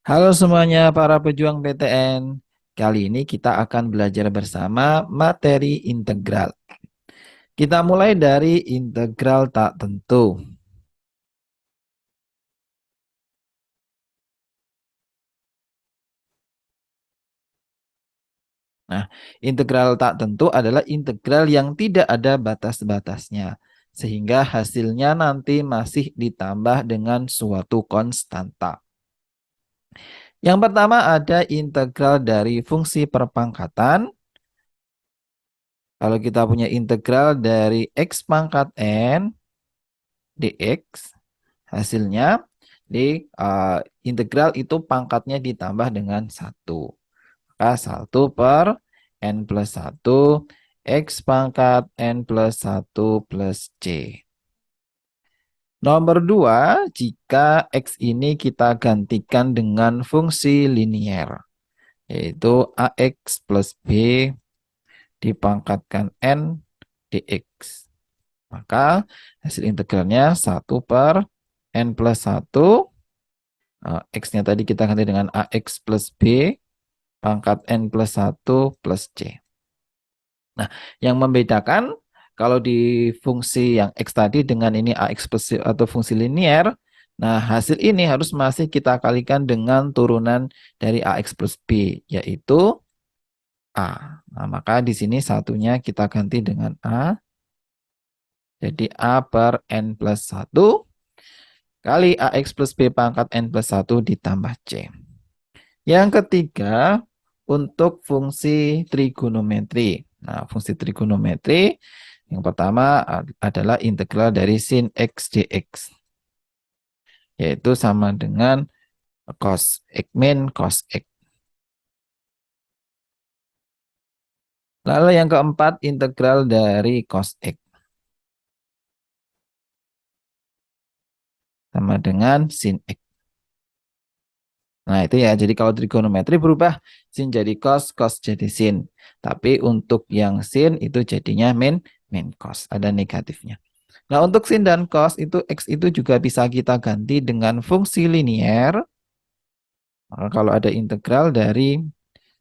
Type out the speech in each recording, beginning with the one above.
Halo semuanya para pejuang PTN. Kali ini kita akan belajar bersama materi integral. Kita mulai dari integral tak tentu. Nah, integral tak tentu adalah integral yang tidak ada batas-batasnya, sehingga hasilnya nanti masih ditambah dengan suatu konstanta. Yang pertama ada integral dari fungsi perpangkatan. Kalau kita punya integral dari x pangkat n dx, hasilnya di integral itu pangkatnya ditambah dengan 1. Maka 1 per n plus 1 x pangkat n plus 1 plus c. Nomor 2, jika x ini kita gantikan dengan fungsi linier, yaitu ax plus b dipangkatkan n dx. Maka hasil integralnya 1 per n plus 1. X-nya tadi kita ganti dengan AX plus B pangkat N plus 1 plus C. Nah, yang membedakan kalau di fungsi yang X tadi dengan ini AX plus C atau fungsi linier, nah hasil ini harus masih kita kalikan dengan turunan dari AX plus B, yaitu A. Nah, maka di sini satunya kita ganti dengan A, jadi A per N plus 1 kali AX plus B pangkat N plus 1 ditambah C. Yang ketiga, untuk fungsi trigonometri. Nah, fungsi trigonometri yang pertama adalah integral dari sin X dx, yaitu sama dengan cos X min cos X. Lalu yang keempat, integral dari cos X, sama dengan sin X. Nah, itu ya. Jadi kalau trigonometri berubah, sin jadi cos, cos jadi sin. Tapi untuk yang sin itu jadinya min cos, ada negatifnya. Nah, untuk sin dan cos itu X itu juga bisa kita ganti dengan fungsi linier. Maka kalau ada integral dari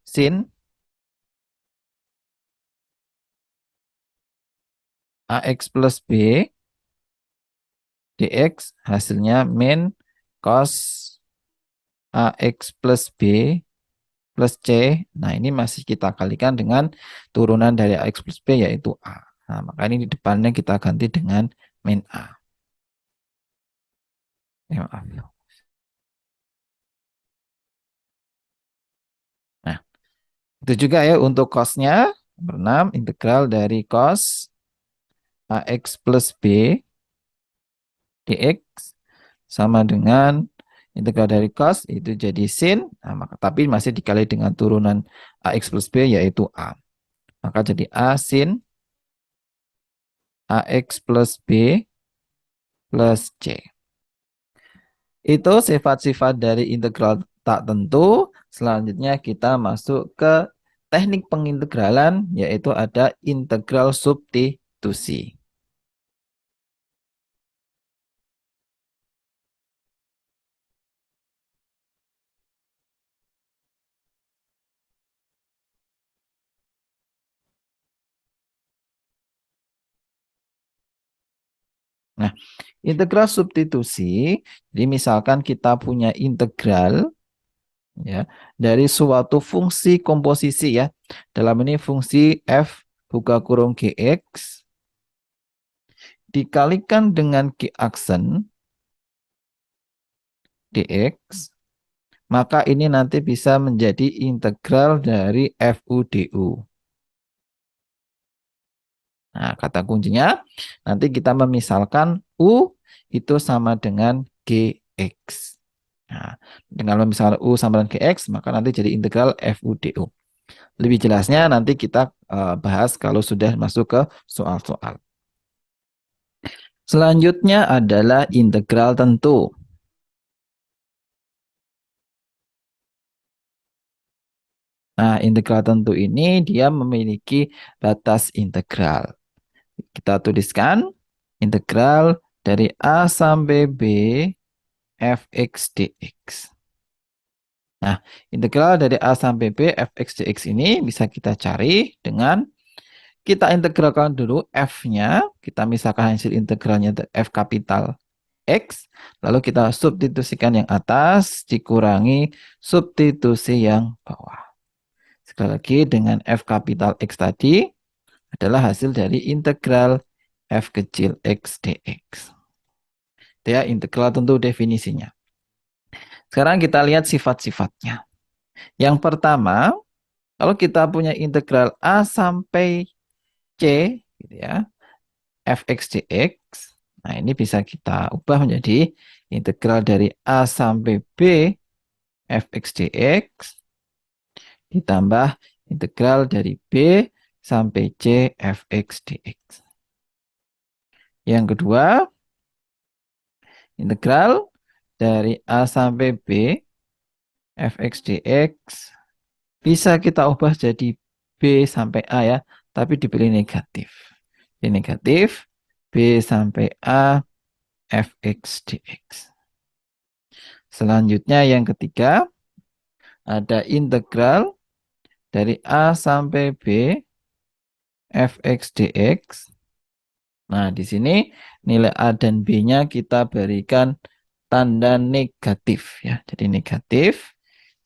sin AX plus B dx, hasilnya min cos AX plus B plus C. Nah, ini masih kita kalikan dengan turunan dari AX plus B yaitu A. Nah, maka ini di depannya kita ganti dengan min A. Ya, maaf. Nah, itu juga ya untuk cosnya. Nomor 6, integral dari cos AX plus B dx sama dengan integral dari cos itu jadi sin, nah, maka, tapi masih dikali dengan turunan AX plus B yaitu A. Maka jadi A sin AX plus B plus C. Itu sifat-sifat dari integral tak tentu. Selanjutnya kita masuk ke teknik pengintegralan, yaitu ada integral substitusi. Nah, integral substitusi, jadi misalkan kita punya integral ya dari suatu fungsi komposisi ya. Dalam ini fungsi f buka kurung gx dikalikan dengan g aksen dx, maka ini nanti bisa menjadi integral dari fu du. Nah, kata kuncinya nanti kita memisalkan u itu sama dengan gx. Nah, dengan memisalkan u sama dengan gx, maka nanti jadi integral fu du. Lebih jelasnya nanti kita bahas kalau sudah masuk ke soal-soal. Selanjutnya adalah integral tentu. Nah, integral tentu ini dia memiliki batas integral. Kita tuliskan integral dari A sampai B fx dx. Nah, integral dari A sampai B fx dx ini bisa kita cari dengan kita integralkan dulu f-nya, kita misalkan hasil integralnya f kapital X, lalu kita substitusikan yang atas dikurangi substitusi yang bawah. Sekali lagi dengan f kapital X tadi adalah hasil dari integral f kecil X dx. Itu ya, integral tentu definisinya. Sekarang kita lihat sifat-sifatnya. Yang pertama, kalau kita punya integral A sampai C, gitu ya, fx dx, nah ini bisa kita ubah menjadi integral dari A sampai B fx dx ditambah integral dari B sampai C fx dx. Yang kedua, integral dari A sampai B fx dx bisa kita ubah jadi B sampai A ya, tapi dipilih negatif. Ini negatif, B sampai A fx dx. Selanjutnya yang ketiga, ada integral dari A sampai B fx dx. Nah, di sini nilai A dan B-nya kita berikan tanda negatif ya. Jadi negatif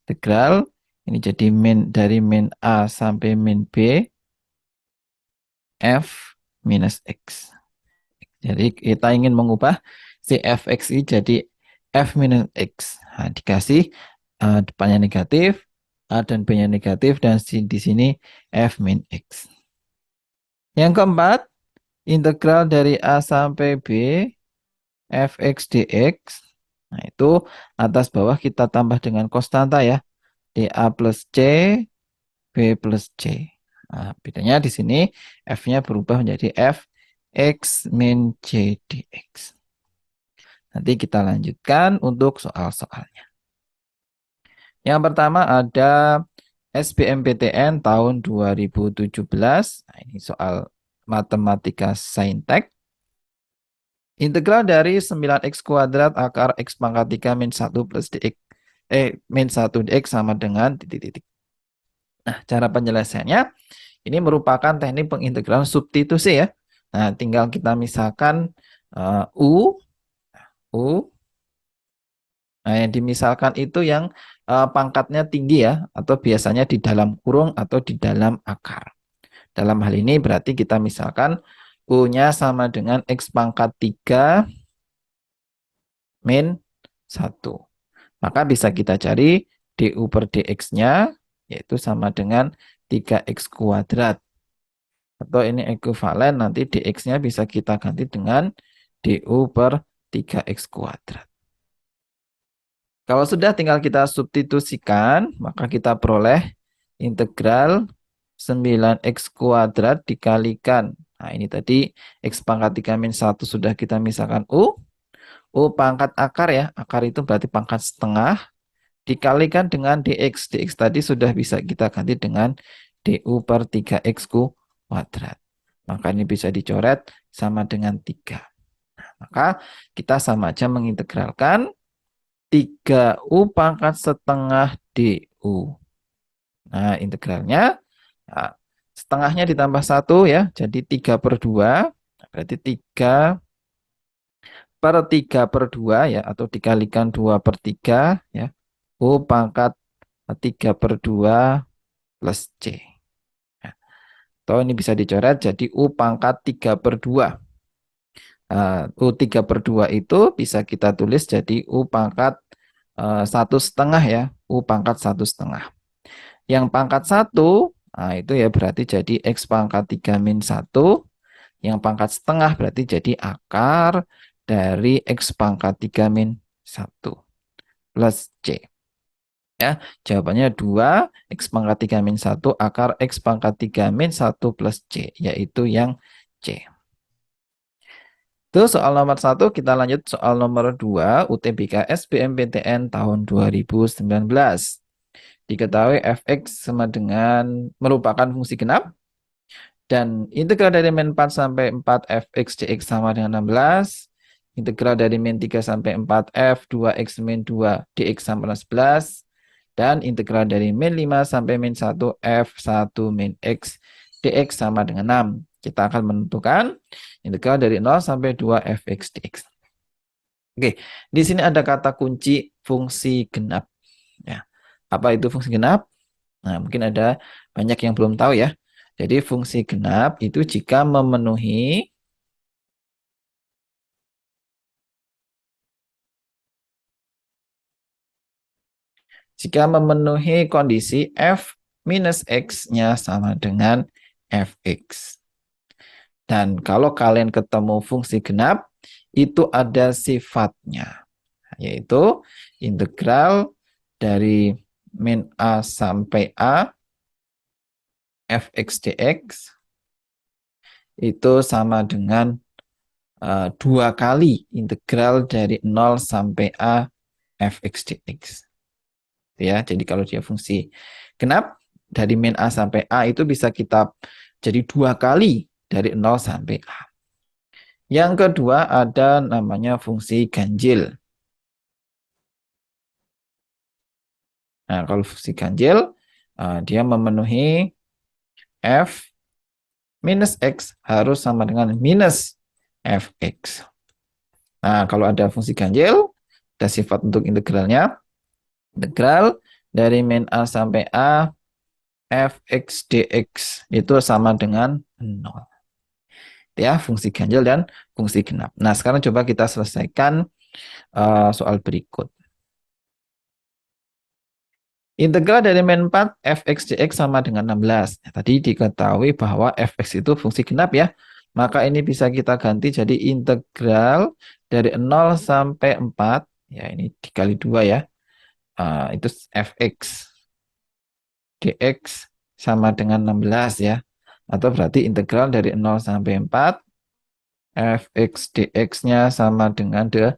integral ini jadi dari min A sampai min B f minus x. Jadi kita ingin mengubah si fx ini jadi f minus x. Nah, dikasih depannya negatif, A dan B-nya negatif, dan di sini f min x. Yang keempat, integral dari A sampai B fx dx. Nah, itu atas bawah kita tambah dengan konstanta ya. dA plus C, B plus C. Nah, bedanya di sini f-nya berubah menjadi f x min C dx. Nanti kita lanjutkan untuk soal-soalnya. Yang pertama ada SBMPTN tahun 2017. Nah, ini soal matematika saintek. Integral dari 9x kuadrat akar x pangkat 3 min 1 plus dx. Min 1 dx sama dengan titik-titik. Nah, cara penyelesaiannya ini merupakan teknik pengintegralan substitusi ya. Nah, tinggal kita misalkan U. Nah, yang dimisalkan itu yang pangkatnya tinggi ya, atau biasanya di dalam kurung atau di dalam akar. Dalam hal ini berarti kita misalkan U-nya sama dengan X pangkat 3 min 1. Maka bisa kita cari DU per DX-nya, yaitu sama dengan 3X kuadrat. Atau ini ekuivalen, nanti DX-nya bisa kita ganti dengan DU per 3X kuadrat. Kalau sudah tinggal kita substitusikan, maka kita peroleh integral 9x kuadrat dikalikan. Nah, ini tadi x pangkat 3 min 1 sudah kita misalkan U. U pangkat akar ya, akar itu berarti pangkat setengah. Dikalikan dengan dx. Dx tadi sudah bisa kita ganti dengan du per 3x kuadrat. Maka ini bisa dicoret sama dengan 3. Nah, maka kita sama aja mengintegralkan 3U pangkat setengah DU. Nah, integralnya nah, setengahnya ditambah 1 ya, jadi 3/2. Berarti 3 per 3/2 ya, atau dikalikan 2/3 ya. U pangkat 3/2 plus C. Ya. Atau ini bisa dicoret jadi U pangkat 3/2. U 3/2 itu bisa kita tulis jadi U pangkat 1/2 ya, U pangkat 1/2. Yang pangkat 1, nah itu ya berarti jadi X pangkat 3 min 1. Yang pangkat setengah berarti jadi akar dari X pangkat 3 min 1 plus C. Ya, jawabannya 2, X pangkat 3 min 1 akar X pangkat 3 min 1 plus C, yaitu yang C. Itu soal nomor 1, kita lanjut soal nomor 2, UTBK SBMPTN tahun 2019. Diketahui fx sama dengan merupakan fungsi genap, dan integral dari min 4 sampai 4 fx dx sama dengan 16. Integral dari min 3 sampai 4 f 2x min 2 dx sama dengan 11. Dan integral dari min 5 sampai min 1 F1 min X dx sama dengan 6. Kita akan menentukan integral dari 0 sampai 2 Fx dx. Oke, di sini ada kata kunci fungsi genap. Ya. Apa itu fungsi genap? Nah, mungkin ada banyak yang belum tahu ya. Jadi fungsi genap itu jika memenuhi kondisi f minus x-nya sama dengan fx. Dan kalau kalian ketemu fungsi genap, itu ada sifatnya, yaitu integral dari min a sampai a fx dx itu sama dengan 2 kali integral dari 0 sampai a fx dx. Ya, jadi kalau dia fungsi genap dari min a sampai a itu bisa kita jadi 2 kali dari 0 sampai a. Yang kedua ada namanya fungsi ganjil. Nah, kalau fungsi ganjil dia memenuhi f minus x harus sama dengan minus fx. Nah, kalau ada fungsi ganjil, ada sifat untuk integralnya. Integral dari min a sampai a fx dx itu sama dengan 0. Ya, fungsi ganjil dan fungsi genap. Nah, sekarang coba kita selesaikan soal berikut. Integral dari min 4 fx dx sama dengan 16. Nah, tadi diketahui bahwa fx itu fungsi genap ya. Maka ini bisa kita ganti jadi integral dari 0 sampai 4. Ya, ini dikali 2 ya. Itu fx dx sama dengan 16 ya. Atau berarti integral dari 0 sampai 4 fx dx-nya sama dengan 8.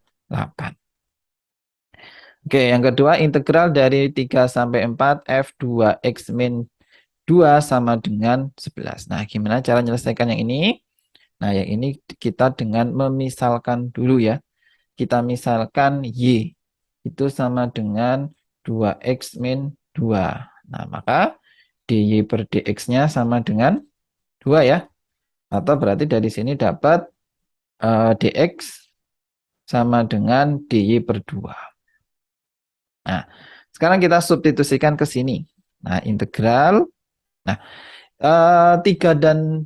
Oke, yang kedua integral dari 3 sampai 4 f2x min 2 sama dengan 11. Nah, gimana cara menyelesaikan yang ini? Nah, yang ini kita dengan memisalkan dulu ya. Kita misalkan y itu sama dengan 2x min 2. Nah, maka dy per dx-nya sama dengan 2 ya. Atau berarti dari sini dapat dx sama dengan dy per 2. Nah, sekarang kita substitusikan ke sini. Nah, integral. Nah, 3 dan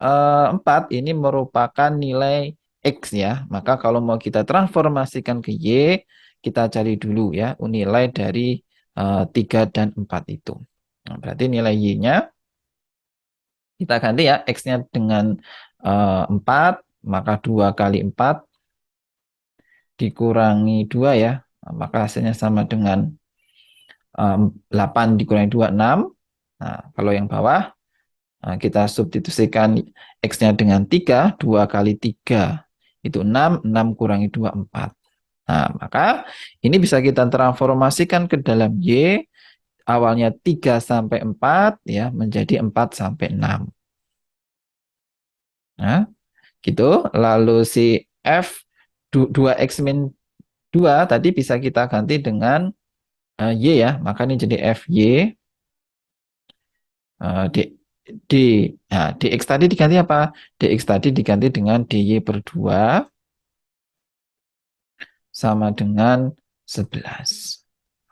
4 ini merupakan nilai X ya. Maka kalau mau kita transformasikan ke Y, kita cari dulu ya nilai dari 3 dan 4 itu. Nah, berarti nilai Y-nya kita ganti ya, X-nya dengan 4, maka 2 kali 4 dikurangi 2 ya. Nah, maka hasilnya sama dengan 8 dikurangi 2, 6. Nah, kalau yang bawah, kita substitusikan X-nya dengan 3, 2 kali 3 itu 6, 6 kurangi 2, 4. Nah, maka ini bisa kita transformasikan ke dalam Y, awalnya 3 sampai 4 ya menjadi 4 sampai 6. Nah, gitu. Lalu si F 2X min 2 tadi bisa kita ganti dengan Y ya, maka ini jadi FY D, D, nah, dx tadi diganti apa? Dx tadi diganti dengan dy per 2 sama dengan 11.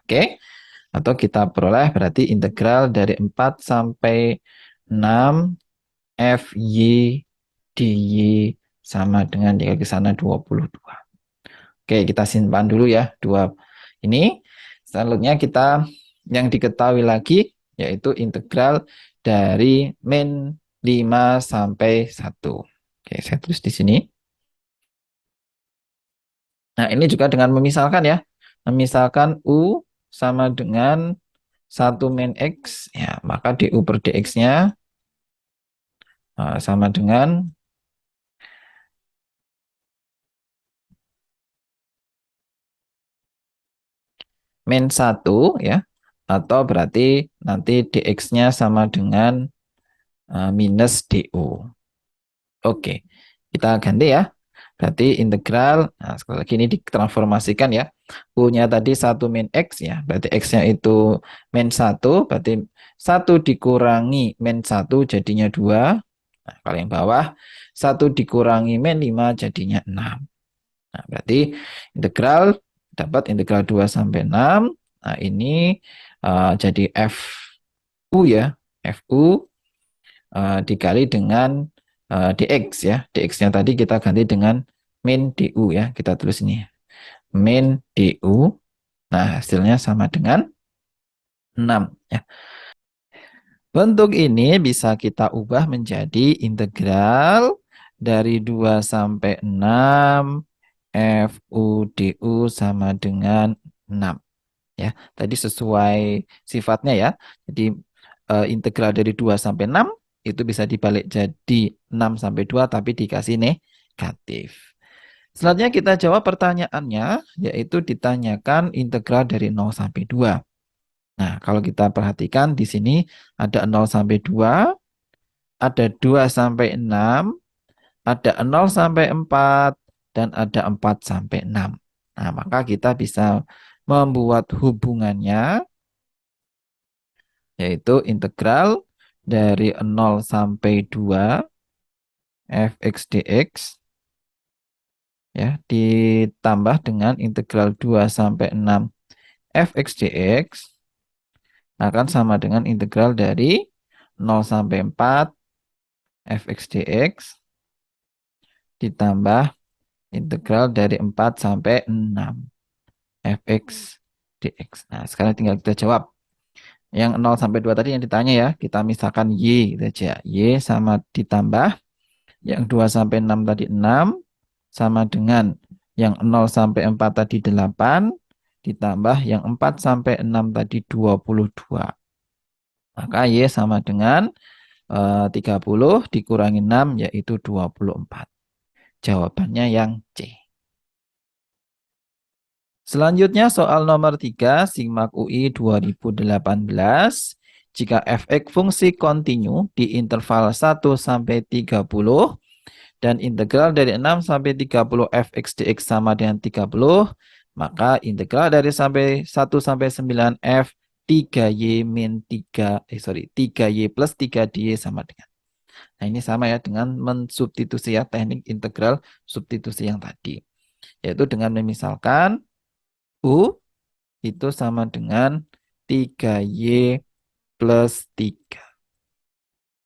Oke? Atau kita peroleh berarti integral dari 4 sampai 6 FY dy sama dengan dikali ke sana 22. Oke, kita simpan dulu ya dua ini. Selanjutnya kita yang diketahui lagi yaitu integral dari min 5 sampai 1. Oke, saya tulis di sini. Nah, ini juga dengan memisalkan ya. Memisalkan U sama dengan 1 min X, ya, maka du per dx-nya sama dengan min 1 ya. Atau berarti nanti dx-nya sama dengan minus du. Oke, kita ganti ya. Berarti integral, nah sekali lagi ini ditransformasikan ya. U-nya tadi 1 min X ya. Berarti X-nya itu min 1, berarti 1 dikurangi min 1 jadinya 2. Nah, kalau yang bawah, 1 dikurangi min 5 jadinya 6. Nah, berarti integral, dapat integral 2 sampai 6. Nah, ini jadi FU ya. FU dikali dengan dx ya. Dx-nya tadi kita ganti dengan min du ya. Kita tulis ini. Min du. Nah, hasilnya sama dengan 6 ya. Bentuk ini bisa kita ubah menjadi integral dari 2 sampai 6 FU du sama dengan 6 ya. Tadi sesuai sifatnya ya. Jadi integral dari 2 sampai 6 itu bisa dibalik jadi 6 sampai 2 tapi dikasih negatif. Selanjutnya kita jawab pertanyaannya, yaitu ditanyakan integral dari 0 sampai 2. Nah, kalau kita perhatikan di sini ada 0 sampai 2, ada 2 sampai 6, ada 0 sampai 4, dan ada 4 sampai 6. Nah, maka kita bisa membuat hubungannya, yaitu integral dari 0 sampai 2 fx dx ya ditambah dengan integral 2 sampai 6 fx dx akan sama dengan integral dari 0 sampai 4 fx dx ditambah integral dari 4 sampai 6 fx dx. Nah, sekarang tinggal kita jawab. Yang 0 sampai 2 tadi yang ditanya ya, kita misalkan y gitu aja. Y sama ditambah yang 2 sampai 6 tadi 6 sama dengan yang 0 sampai 4 tadi 8 ditambah yang 4 sampai 6 tadi 22. Maka Y sama dengan 30 dikurangi 6 yaitu 24. Jawabannya yang C. Selanjutnya soal nomor 3 Sigmak UI 2018. Jika fx fungsi kontinu di interval 1 sampai 30 dan integral dari 6 sampai 30 fx dx sama dengan 30, maka integral dari 1 sampai 9 f 3y min 3y plus 3 dy sama dengan. Nah, ini sama ya dengan mensubstitusi ya, teknik integral substitusi yang tadi. Yaitu dengan memisalkan U itu sama dengan 3y plus 3.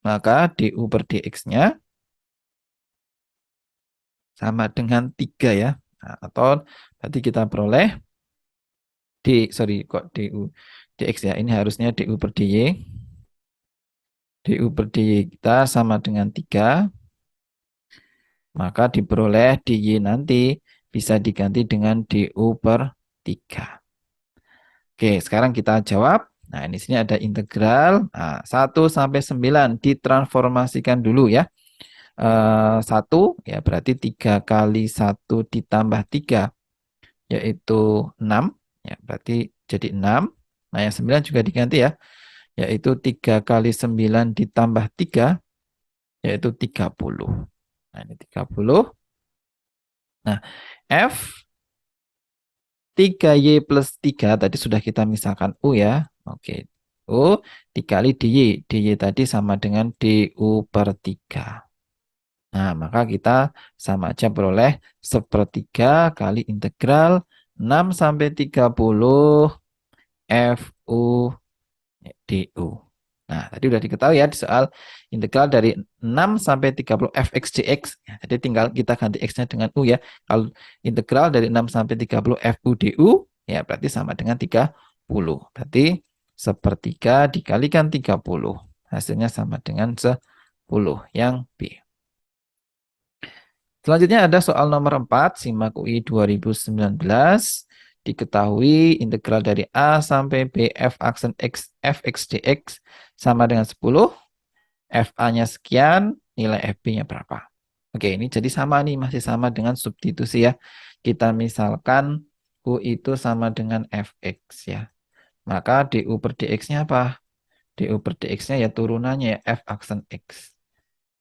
Maka du per dx-nya sama dengan 3 ya. Nah, atau berarti kita peroleh du dx ya. Ini harusnya du per dy. Du per dy kita sama dengan 3. Maka diperoleh dy nanti bisa diganti dengan du per 3. Oke, sekarang kita jawab. Nah, di sini ada integral. Nah, 1 sampai 9 ditransformasikan dulu ya. 1 ya berarti 3 kali 1 ditambah 3 yaitu 6 ya berarti jadi 6. Nah, yang 9 juga diganti ya, yaitu 3 kali 9 ditambah 3 yaitu 30. Nah, ini 30. Nah, F 3y plus 3 tadi sudah kita misalkan U ya. Oke. U dikali dy. Dy tadi sama dengan du per 3. Nah, maka kita sama aja peroleh sepertiga kali integral 6 sampai 30 FU du. Nah, tadi udah diketahui ya di soal integral dari 6 sampai 30 fx dx. Ya, jadi tinggal kita ganti x-nya dengan u ya. Kalau integral dari 6 sampai 30 fu du, ya berarti sama dengan 30. Berarti sepertiga dikalikan 30. Hasilnya sama dengan 10 yang B. Selanjutnya ada soal nomor 4, Simak UI 2019. Diketahui integral dari A sampai B f aksen x fx dx sama dengan 10. FA-nya sekian, nilai FB-nya berapa? Oke, ini jadi sama nih, masih sama dengan substitusi ya. Kita misalkan U itu sama dengan fx ya. Maka du per dx-nya apa? Du per dx-nya ya turunannya ya f aksen x.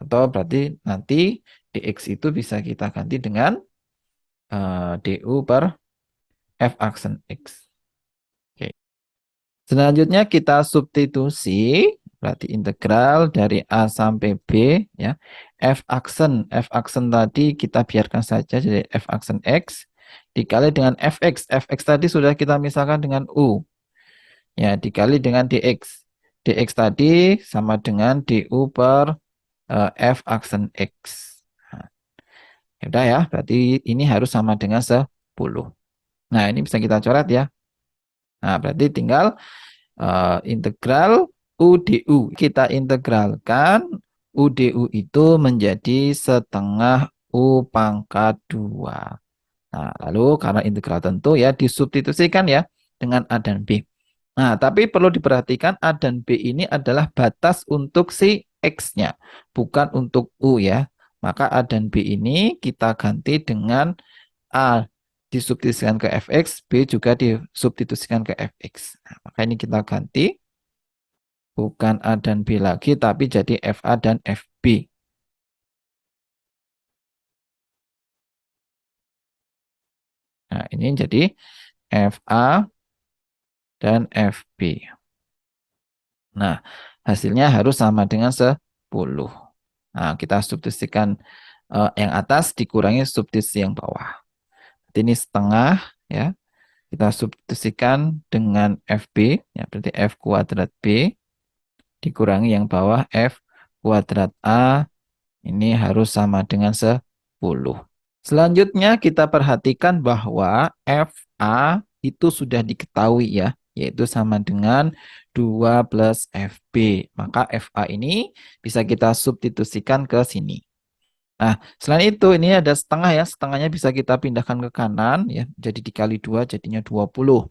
Atau berarti nanti dx itu bisa kita ganti dengan du per f aksen x. Oke. Selanjutnya kita substitusi, berarti integral dari A sampai B, ya. F aksen tadi kita biarkan saja jadi f aksen x, dikali dengan fx tadi sudah kita misalkan dengan U, ya, dikali dengan dx tadi sama dengan du per f aksen x. Nah, ya udah ya, berarti ini harus sama dengan 10. Nah, ini bisa kita coret ya. Nah, berarti tinggal integral UDU. Kita integralkan UDU itu menjadi setengah U pangkat 2. Nah, lalu karena integral tentu ya disubstitusikan ya dengan A dan B. Nah, tapi perlu diperhatikan A dan B ini adalah batas untuk si X-nya, bukan untuk U ya. Maka A dan B ini kita ganti dengan A disubstitusikan ke fx, B juga disubstitusikan ke fx. Nah, maka ini kita ganti, bukan A dan B lagi, tapi jadi FA dan FB. Nah, ini jadi FA dan FB. Nah, hasilnya harus sama dengan 10. Nah, kita substitusikan yang atas dikurangi substitusi yang bawah. Jadi ini setengah, ya. Kita substitusikan dengan FB, ya, berarti F kuadrat B, dikurangi yang bawah F kuadrat A, ini harus sama dengan 10. Selanjutnya kita perhatikan bahwa FA itu sudah diketahui ya, yaitu sama dengan 2 plus FB. Maka FA ini bisa kita substitusikan ke sini. Nah, selain itu ini ada setengah ya, setengahnya bisa kita pindahkan ke kanan ya, jadi dikali 2 jadinya 20.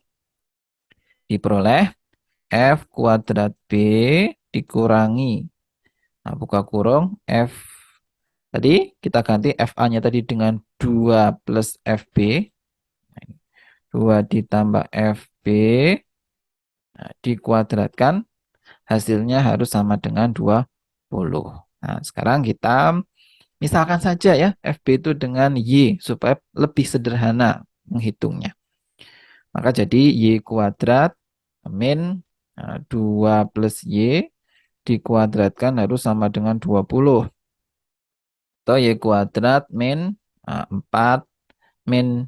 Diperoleh F kuadrat B dikurangi, nah, buka kurung, F tadi kita ganti FA-nya tadi dengan 2 plus FB. 2 ditambah FB, nah, dikuadratkan, hasilnya harus sama dengan 20. Nah, sekarang kita misalkan saja ya FB itu dengan Y supaya lebih sederhana menghitungnya. Maka jadi Y kuadrat min 2 plus Y dikuadratkan harus sama dengan 20. Atau Y kuadrat min 4 min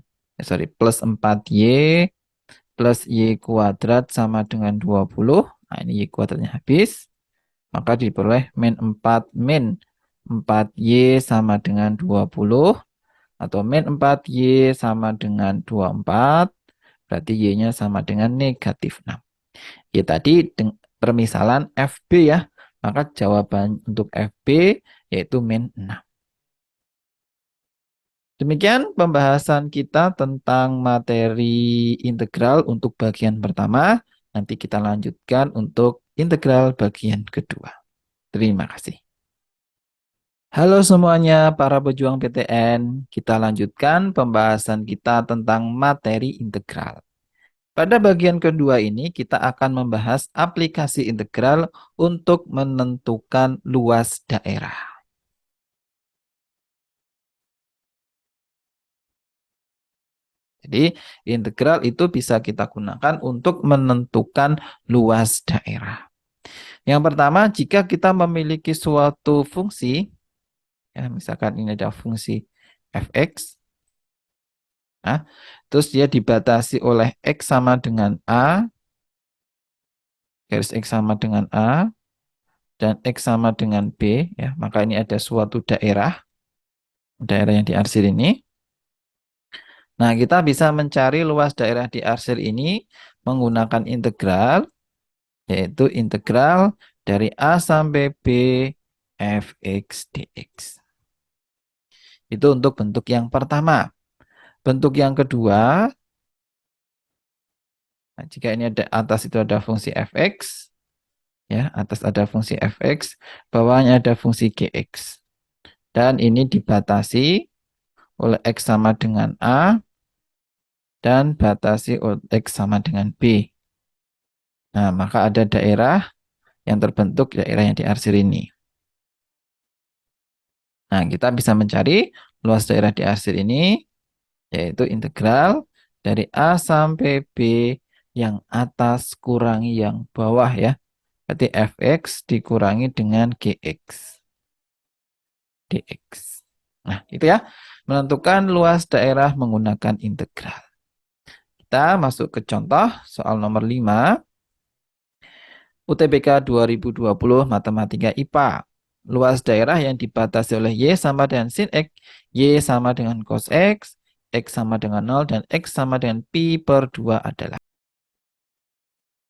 plus 4Y plus Y kuadrat sama dengan 20. Nah, ini Y kuadratnya habis. Maka diperoleh min 4 min 4Y sama dengan 20. Atau min 4Y sama dengan 24. Berarti Y-nya sama dengan negatif 6. Ya tadi permisalan FB ya. Maka jawaban untuk FB yaitu min 6. Demikian pembahasan kita tentang materi integral untuk bagian pertama. Nanti kita lanjutkan untuk integral bagian kedua. Terima kasih. Halo semuanya para pejuang PTN. Kita lanjutkan pembahasan kita tentang materi integral. Pada bagian kedua ini kita akan membahas aplikasi integral untuk menentukan luas daerah. Jadi integral itu bisa kita gunakan untuk menentukan luas daerah. Yang pertama, jika kita memiliki suatu fungsi, ya, misalkan ini ada fungsi fx, nah, terus dia dibatasi oleh x sama dengan a, garis x sama dengan a, dan x sama dengan b, ya, maka ini ada suatu daerah yang diarsir ini. Nah, kita bisa mencari luas daerah diarsir ini menggunakan integral, yaitu integral dari A sampai B fx dx. Itu untuk bentuk yang pertama. Bentuk yang kedua, nah, jika ini ada atas itu ada fungsi fx, ya, atas ada fungsi fx, bawahnya ada fungsi gx. Dan ini dibatasi oleh x sama dengan A dan batasi oleh x sama dengan B. Nah, maka ada daerah yang terbentuk, daerah yang diarsir ini. Nah, kita bisa mencari luas daerah di arsir ini, yaitu integral dari A sampai B yang atas kurangi yang bawah ya. Berarti fx dikurangi dengan gx dx. Nah, itu ya. Menentukan luas daerah menggunakan integral. Kita masuk ke contoh soal nomor 5. UTBK 2020 Matematika IPA. Luas daerah yang dibatasi oleh Y sama dengan sin X, Y sama dengan cos X sama dengan 0, dan X sama dengan pi per 2 adalah.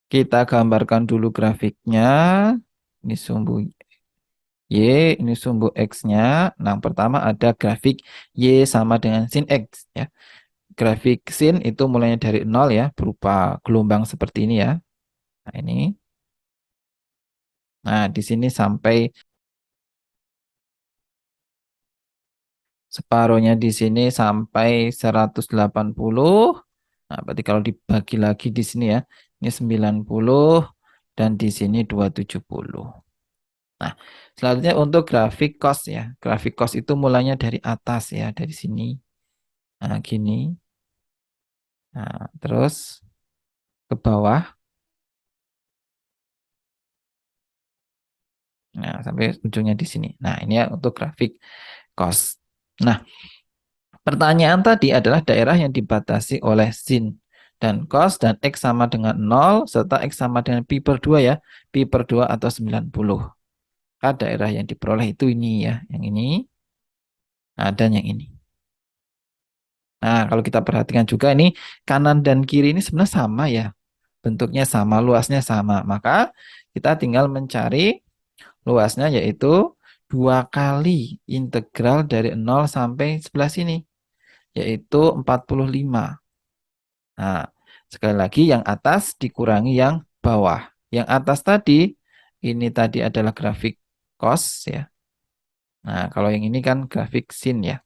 Kita gambarkan dulu grafiknya. Ini sumbu Y, ini sumbu X-nya. Nah, pertama ada grafik Y sama dengan sin X. Ya. Grafik sin itu mulainya dari 0 ya, berupa gelombang seperti ini ya. Nah, ini. Nah, di sini sampai separuhnya di sini sampai 180. Nah, berarti kalau dibagi lagi di sini ya, ini 90 dan di sini 270. Nah, selanjutnya untuk grafik cos ya. Grafik cos itu mulainya dari atas ya, dari sini. Nah, gini. Nah, terus ke bawah. Nah, sampai ujungnya di sini. Nah, ini ya untuk grafik cos. Nah, pertanyaan tadi adalah daerah yang dibatasi oleh sin dan cos dan X sama dengan 0 serta X sama dengan pi per 2 ya. Pi per 2 atau 90. Maka daerah yang diperoleh itu ini ya. Yang ini dan yang ini. Nah, kalau kita perhatikan juga ini kanan dan kiri ini sebenarnya sama ya. Bentuknya sama, luasnya sama. Maka kita tinggal mencari luasnya yaitu 2 kali integral dari 0 sampai sebelah sini. Yaitu 45. Nah, sekali lagi yang atas dikurangi yang bawah. Yang atas tadi, ini tadi adalah grafik cos ya. Nah, kalau yang ini kan grafik sin ya.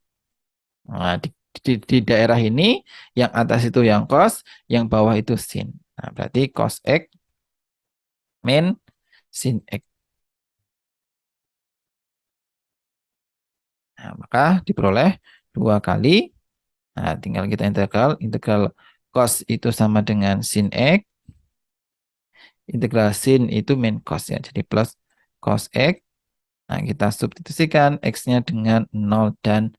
Nah, di daerah ini, yang atas itu yang cos, yang bawah itu sin. Nah, berarti cos X min sin X. Nah, maka diperoleh 2 kali. Nah, tinggal kita integral. Integral cos itu sama dengan sin X. Integral sin itu min cos ya. Jadi plus cos X. Nah, kita substitusikan X-nya dengan 0 dan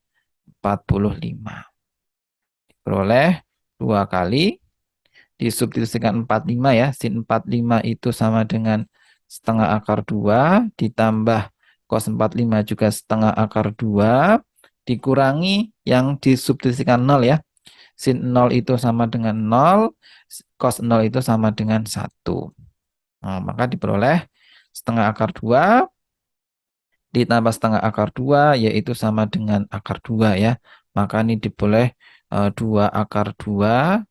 45. Diperoleh 2 kali. Disubstitusikan 45 ya. Sin 45 itu sama dengan setengah akar 2. Ditambah cos 45 juga setengah akar 2. Dikurangi yang disubstitusikan 0 ya. Sin 0 itu sama dengan 0. Cos 0 itu sama dengan 1. Nah, maka diperoleh setengah akar 2 ditambah setengah akar 2 yaitu sama dengan akar 2 ya. Maka ini diperoleh 2 akar 2.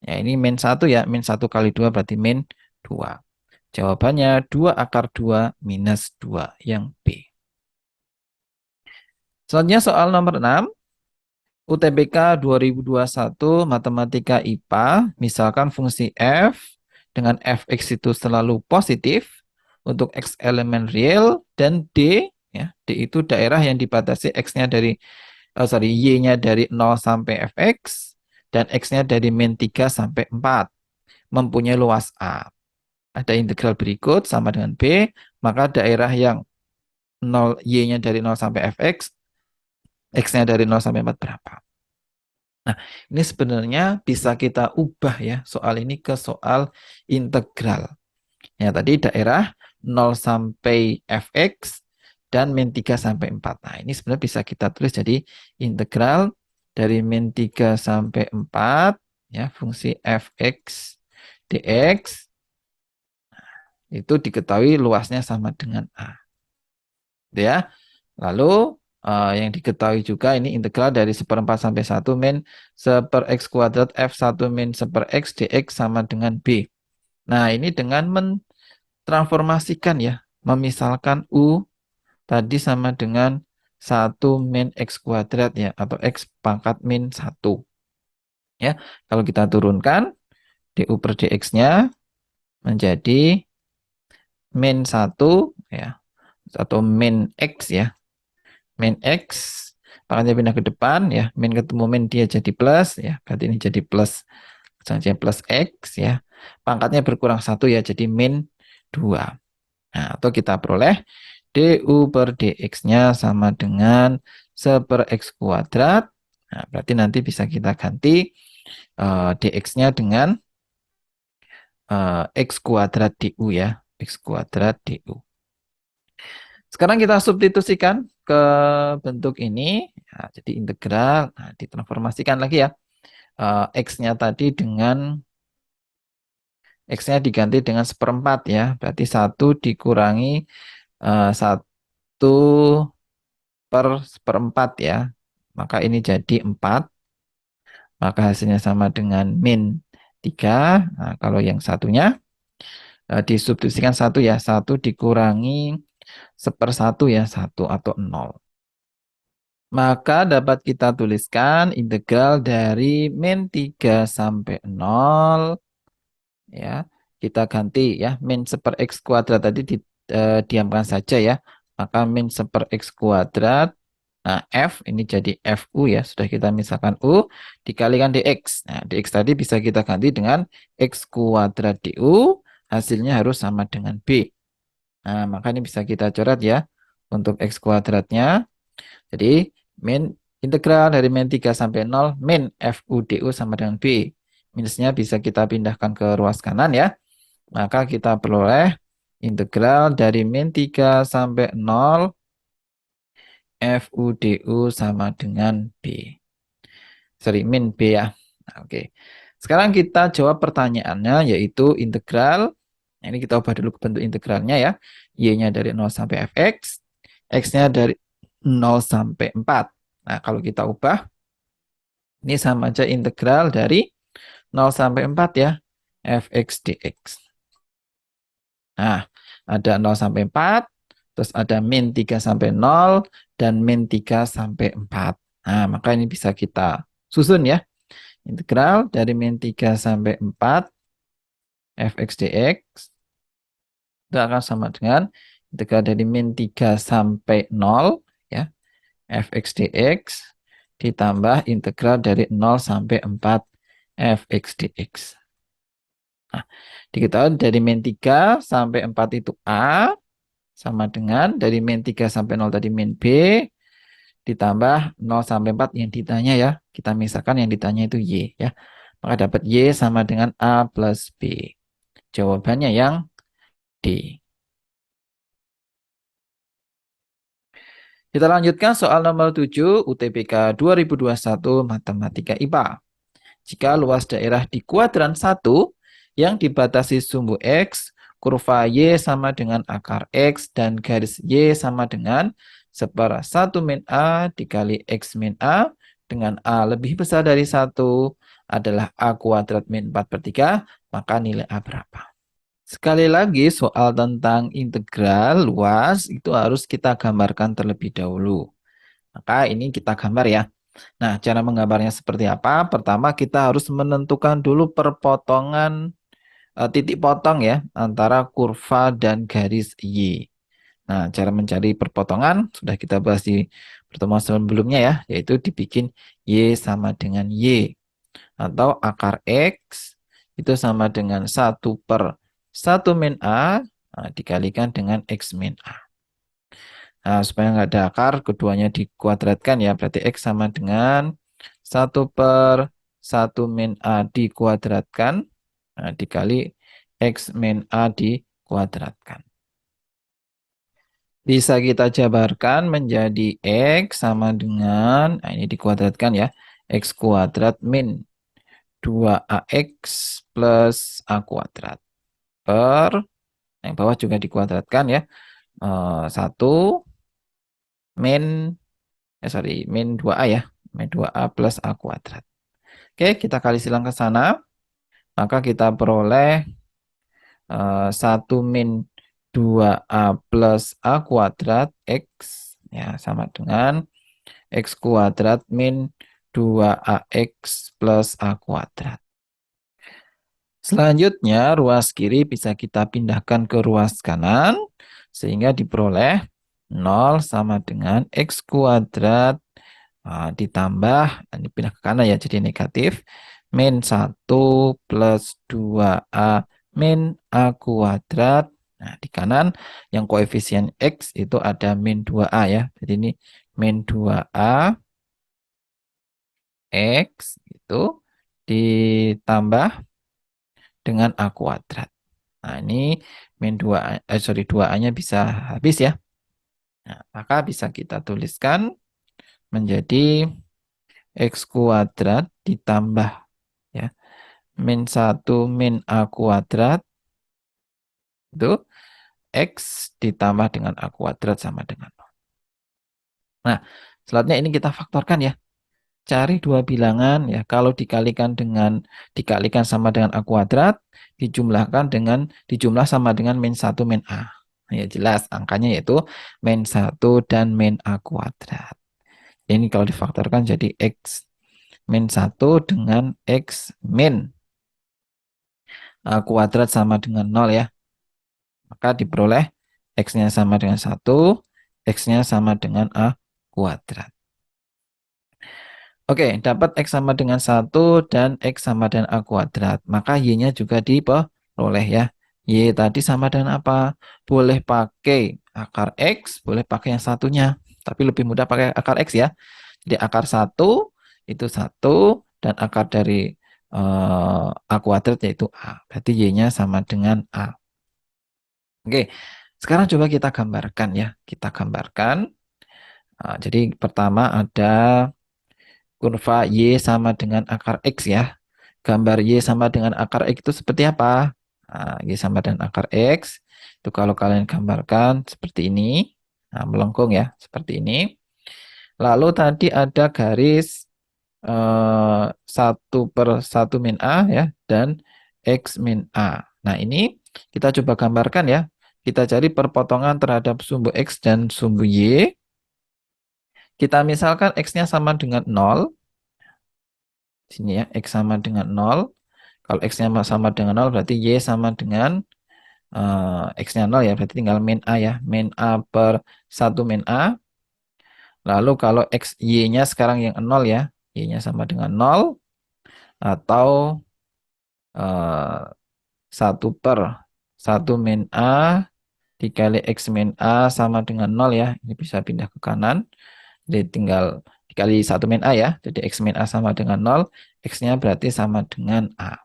Ya ini min 1 ya. Min 1 kali 2 berarti min 2. Jawabannya 2 akar 2 minus 2 yang B. Selanjutnya soal nomor 6. UTBK 2021 Matematika IPA, misalkan fungsi f dengan fx itu selalu positif untuk x elemen real dan d ya, d itu daerah yang dibatasi x-nya dari y-nya dari 0 sampai fx dan x-nya dari min 3 sampai 4 mempunyai luas A. Ada integral berikut sama dengan b, maka daerah yang 0 y-nya dari 0 sampai fx, x-nya dari 0 sampai 4 berapa? Nah, ini sebenarnya bisa kita ubah ya, soal ini ke soal integral. Ya, tadi daerah 0 sampai fx dan min 3 sampai 4. Nah, ini sebenarnya bisa kita tulis jadi integral dari min 3 sampai 4, ya, fungsi fx dx, itu diketahui luasnya sama dengan A. Gitu ya. Lalu yang diketahui juga ini integral dari 1/4 sampai 1 min 1/x kuadrat f1 min 1/x dx sama dengan b. Nah, ini dengan mentransformasikan ya, memisalkan u tadi sama dengan 1 min x kuadrat ya, atau x pangkat min 1. Ya, kalau kita turunkan du per dx-nya menjadi min 1 ya, atau min x ya. min X, pangkatnya pindah ke depan ya, min ketemu min dia jadi plus ya, berarti ini jadi plus saja plus X ya, pangkatnya berkurang 1 ya, jadi min 2. Nah, atau kita peroleh du per dx-nya sama dengan 1 per x kuadrat. Nah, berarti nanti bisa kita ganti dx-nya dengan x kuadrat du ya, x kuadrat du. Sekarang kita substitusikan ke bentuk ini. Nah, jadi integral, nah, ditransformasikan lagi ya. X-nya tadi dengan X-nya diganti dengan 1/4 ya. Berarti 1 dikurangi 1 per 1/4 ya. Maka ini jadi 4. Maka hasilnya sama dengan min 3. Nah, kalau yang satunya disubstitusikan 1 ya. 1 dikurangi 1/1 ya. 1 atau 0. Maka dapat kita tuliskan integral dari min 3 sampai 0 ya. Kita ganti ya, min 1 per x kuadrat tadi diamkan saja ya. Maka min 1 per x kuadrat. Nah, f ini jadi fu ya, sudah kita misalkan u dikalikan dx. Nah, dx tadi bisa kita ganti dengan x kuadrat du, hasilnya harus sama dengan b. Nah, maka ini bisa kita coret ya untuk x kuadratnya. Jadi min integral dari min 3 sampai 0 min fu du sama dengan b. Minusnya bisa kita pindahkan ke ruas kanan ya. Maka kita peroleh integral dari min 3 sampai 0 fu du sama dengan b. Sorry, min b ya. Nah, oke. Sekarang kita jawab pertanyaannya yaitu integral. Nah, ini kita ubah dulu ke bentuk integralnya ya. Y-nya dari 0 sampai fx. X-nya dari 0 sampai 4. Nah, kalau kita ubah, ini sama aja integral dari 0 sampai 4 ya. Fx dx. Nah, ada 0 sampai 4, terus ada min 3 sampai 0, dan min 3 sampai 4. Nah, maka ini bisa kita susun ya. Integral dari min 3 sampai 4 fx dx itu akan sama dengan integral dari min 3 sampai 0 ya, fx dx ditambah integral dari 0 sampai 4 fx dx. Nah, diketahui dari min 3 sampai 4 itu A sama dengan dari min 3 sampai 0 tadi min B ditambah 0 sampai 4 yang ditanya ya. Kita misalkan yang ditanya itu Y ya. Maka dapat Y sama dengan A plus B. Jawabannya yang D. Kita lanjutkan soal nomor 7 UTBK 2021 Matematika IPA. Jika luas daerah di kuadran 1 yang dibatasi sumbu X, kurva Y sama dengan akar X, dan garis Y sama dengan 1/1 min A dikali X min A, dengan A lebih besar dari 1 adalah A kuadrat min 4/3, maka nilai A berapa? Sekali lagi soal tentang integral luas itu harus kita gambarkan terlebih dahulu. Maka ini kita gambar ya. Nah, cara menggambarnya seperti apa? Pertama kita harus menentukan dulu perpotongan titik potong ya antara kurva dan garis Y. Nah, cara mencari perpotongan sudah kita bahas di pertemuan sebelumnya ya, yaitu dibikin Y sama dengan Y. Atau akar X itu sama dengan 1/1 min A dikalikan dengan X min A. Nah, supaya nggak ada akar, keduanya dikuadratkan ya. Berarti X sama dengan 1/1 min A dikuadratkan dikali X min A dikuadratkan. Bisa kita jabarkan menjadi X sama dengan, nah ini dikuadratkan ya, X kuadrat min 2AX plus A kuadrat per, yang bawah juga dikuadratkan ya, 1 min, min 2A ya, min 2A plus A kuadrat. Oke, kita kali silang ke sana, maka kita peroleh 1 min 2A plus A kuadrat X ya sama dengan X kuadrat min 2AX plus A kuadrat. Selanjutnya ruas kiri bisa kita pindahkan ke ruas kanan sehingga diperoleh 0 sama dengan X kuadrat ditambah, ini pindah ke kanan ya, jadi negatif, min 1 plus 2A min A kuadrat. Nah, di kanan yang koefisien X itu ada min 2A ya. Jadi ini min 2A X itu ditambah dengan A kuadrat. Nah, ini min 2, sorry, 2A-nya bisa habis ya. Nah, maka bisa kita tuliskan menjadi X kuadrat ditambah ya min 1 min A kuadrat itu X ditambah dengan A kuadrat sama dengan 0. Nah, selanjutnya ini kita faktorkan ya. Cari dua bilangan ya. Kalau dikalikan sama dengan A kuadrat, dijumlah sama dengan min 1 min A. Nah, ya jelas angkanya yaitu min 1 dan min A kuadrat. Ini kalau difaktorkan jadi X min 1 dengan X min A kuadrat sama dengan 0 ya. Maka diperoleh X-nya sama dengan 1, X-nya sama dengan A kuadrat. Oke, dapat X sama dengan 1 dan X sama dengan A kuadrat. Maka Y-nya juga diperoleh ya. Y tadi sama dengan apa? Boleh pakai akar X, boleh pakai yang satunya. Tapi lebih mudah pakai akar X ya. Jadi akar 1 itu 1 dan akar dari A kuadrat yaitu A. Berarti Y-nya sama dengan A. Oke, sekarang coba kita gambarkan ya. Kita gambarkan. Jadi pertama ada kurva Y sama dengan akar X ya. Gambar Y sama dengan akar X itu seperti apa? Nah, Y sama dengan akar X. Itu kalau kalian gambarkan seperti ini. Nah, melengkung ya, seperti ini. Lalu tadi ada garis 1/1 min A ya, dan X min A. Nah, ini kita coba gambarkan ya. Kita cari perpotongan terhadap sumbu X dan sumbu Y. Kita misalkan X-nya sama dengan 0. Sini ya, X sama dengan 0. Kalau X-nya sama dengan 0 berarti Y sama dengan X-nya 0 ya. Berarti tinggal min A ya. Min A per 1 min A. Lalu kalau X, Y-nya sekarang yang 0 ya. Y-nya sama dengan 0. Atau 1/1 min A dikali X min A sama dengan 0 ya. Ini bisa pindah ke kanan. Jadi tinggal dikali 1 min A ya. Jadi X min A sama dengan 0. X-nya berarti sama dengan A.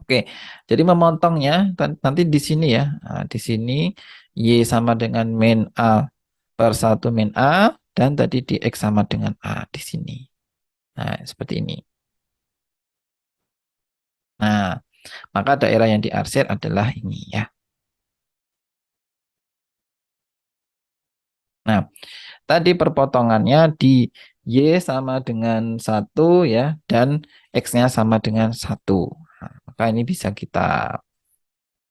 Oke, jadi memotongnya nanti di sini ya. Nah, di sini Y sama dengan min A per 1 min A. Dan tadi di X sama dengan A di sini. Nah, seperti ini. Nah, maka daerah yang diarsir adalah ini ya. Nah, tadi perpotongannya di Y sama dengan 1 ya, dan X-nya sama dengan 1. Nah, maka ini bisa kita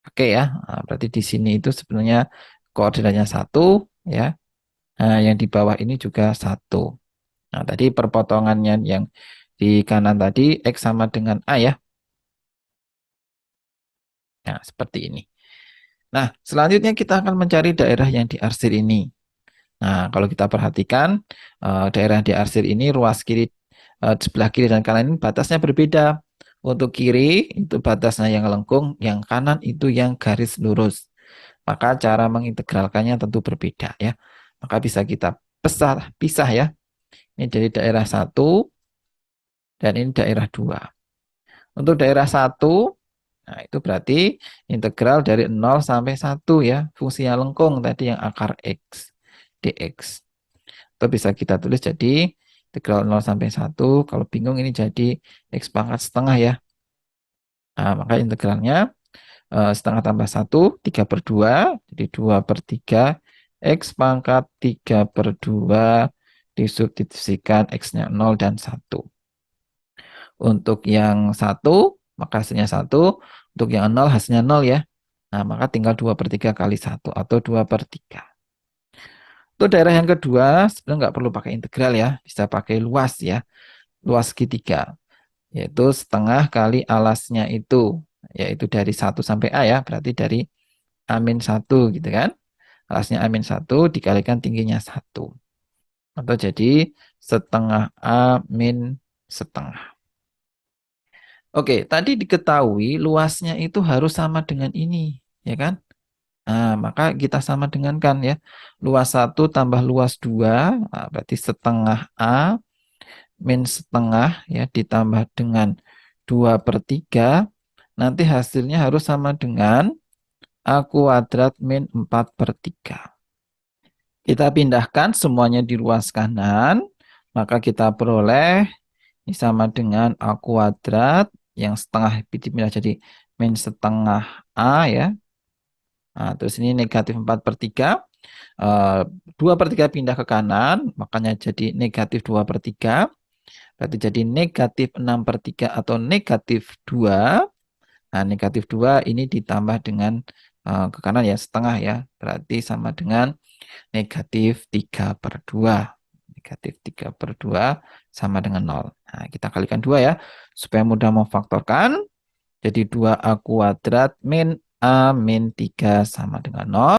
pakai ya. Nah, berarti di sini itu sebenarnya koordinatnya 1 ya. Nah, yang di bawah ini juga 1. Nah, tadi perpotongannya yang di kanan tadi X sama dengan A ya. Nah, seperti ini. Nah, selanjutnya kita akan mencari daerah yang diarsir ini. Nah, kalau kita perhatikan daerah diarsir ini ruas kiri sebelah kiri dan kanan ini batasnya berbeda. Untuk kiri itu batasnya yang lengkung, yang kanan itu yang garis lurus. Maka cara mengintegralkannya tentu berbeda ya. Maka bisa kita pisah ya. Ini dari daerah 1 dan ini daerah 2. Untuk daerah 1, nah itu berarti integral dari 0 sampai 1 ya. Fungsi yang lengkung tadi yang akar X, dx. Atau bisa kita tulis jadi integral 0 sampai 1. Kalau bingung ini jadi X pangkat setengah ya. Nah, maka integralnya setengah tambah 1, 3/2. Jadi 2/3 X pangkat 3/2 disubstitusikan X-nya 0 dan 1. Untuk yang 1, maka hasilnya 1. Untuk yang 0, hasilnya 0 ya. Nah, maka tinggal 2/3 kali 1 atau 2/3. Untuk daerah yang kedua, sebenarnya nggak perlu pakai integral ya. Bisa pakai luas ya. Luas segitiga. Yaitu setengah kali alasnya itu. Yaitu dari 1 sampai A ya. Berarti dari A-1 gitu kan. alasnya A-1 dikalikan tingginya 1. Atau jadi setengah A min setengah. Oke, tadi diketahui luasnya itu harus sama dengan ini, ya kan? Nah, maka kita sama dengan kan ya. Luas 1 tambah luas 2, nah, berarti setengah A min setengah ya ditambah dengan 2/3. Nanti hasilnya harus sama dengan A kuadrat min 4/3. Kita pindahkan semuanya di ruas kanan, maka kita peroleh ini sama dengan A kuadrat yang setengah dipindah jadi min setengah A ya. Nah, terus ini negatif 4/3. 2/3 pindah ke kanan, makanya jadi negatif 2/3. Berarti jadi negatif 6/3 atau negatif 2. Nah, negatif 2 ini ditambah dengan ke kanan ya, setengah ya. Berarti sama dengan negatif 3/2. Negatif 3/2 sama dengan 0. Nah, kita kalikan 2 ya, supaya mudah memfaktorkan. Jadi 2A kuadrat min A min 3 sama dengan 0.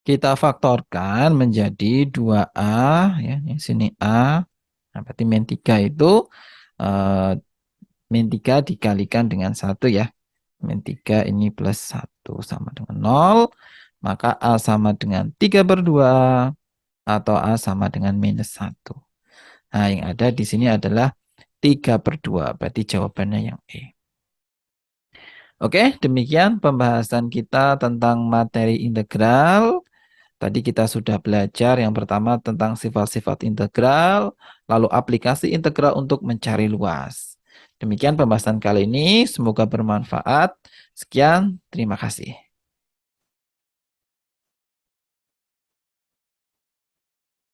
Kita faktorkan menjadi 2A, ya, yang sini A. Nah, berarti min 3 itu eh, min 3 dikalikan dengan 1 ya. Min 3 ini plus 1 sama dengan 0. Maka A sama dengan 3/2 atau A sama dengan minus 1. Nah, yang ada di sini adalah 3/2. Berarti jawabannya yang E. Oke, demikian pembahasan kita tentang materi integral. Tadi kita sudah belajar yang pertama tentang sifat-sifat integral, lalu aplikasi integral untuk mencari luas. Demikian pembahasan kali ini, semoga bermanfaat. Sekian, terima kasih.